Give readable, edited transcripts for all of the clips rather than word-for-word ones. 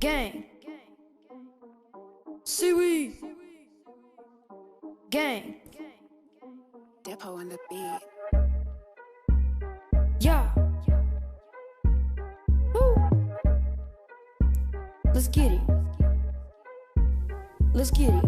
Gang. Seaweed. Gang. Depot on the beat. Yeah. Woo. Let's get it. Let's get it.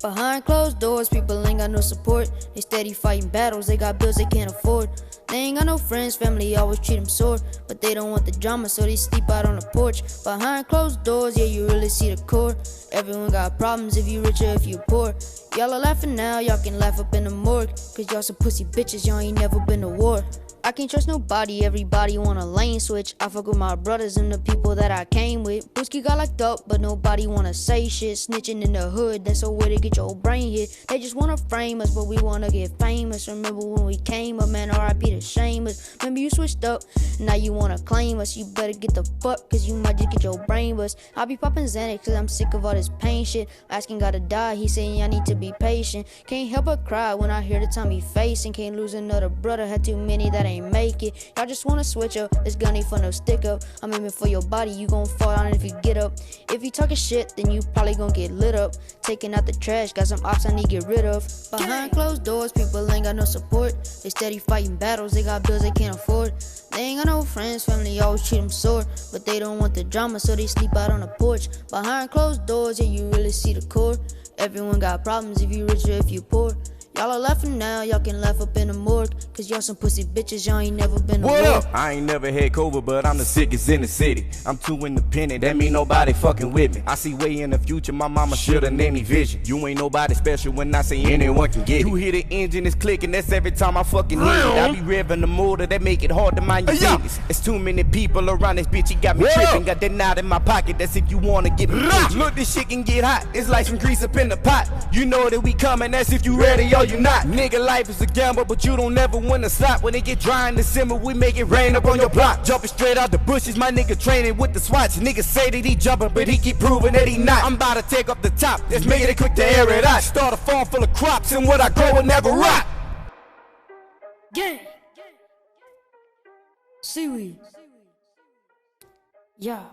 Behind closed doors, people ain't got no support. They steady fighting battles, they got bills they can't afford. They ain't got no friends, family always treat them sore. But they don't want the drama, so they sleep out on the porch. Behind closed doors, yeah, you really see the core. Everyone got problems, if you rich or if you poor. Y'all are laughing now, y'all can laugh up in the morgue. Cause y'all some pussy bitches, y'all ain't never been to war. I can't trust nobody, everybody want a lane switch. I fuck with my brothers and the people that I came with. Whiskey got locked up, but nobody wanna say shit. Snitching in the hood, that's a way to get your brain hit. They just wanna frame us, but we wanna get famous. Remember when we came up, man, R.I.P. to shame us. Remember you switched up, now you wanna claim us. You better get the fuck, cause you might just get your brain bust. I be popping Xanax, cause I'm sick of all this pain shit. Asking God to die, he saying I need to be patient. Can't help but cry when I hear the time he facing. Can't lose another brother, had too many that ain't make it. Y'all just wanna switch up, this gun ain't for no stick up. I'm aiming for your body, you gon' fall down if you get up. If you talking shit, then you probably gon' get lit up. Taking out the trash, got some ops I need to get rid of. Behind closed doors, people ain't got no support. They steady fighting battles, they got bills they can't afford. They ain't got no friends, family always treat them sore. But they don't want the drama, so they sleep out on the porch. Behind closed doors, yeah, you really see the core. Everyone got problems, if you rich or if you poor. Y'all are laughing now, y'all can laugh up in the morgue. Cause y'all some pussy bitches, y'all ain't never been to war. What up? I ain't never had COVID, but I'm the sickest in the city. I'm too independent, that mean nobody fucking with me. I see way in the future, my mama shoulda named me Vision. You ain't nobody special when I say anyone can get it. You hear the engine is clicking, that's every time I fucking hit it. I be revving the motor, that make it hard to mind your business. It's too many people around this bitch, he got me tripping. Got that knot in my pocket, that's if you wanna get me rich. Look, this shit can get hot, it's like some grease up in the pot. You know that we coming, that's if you ready or you not. Nigga, life is a gamble, but you don't ever wanna stop. When it get dry in December, we make it rain up on your block. Jumping straight out the bushes, my nigga training with the swats. Niggas say that he jumping, but he keep proving that he not. I'm about to take up the top, let's make it quick to air it out. Start a farm full of crops, and what I grow will never rot. Gang. Seaweed. Yeah.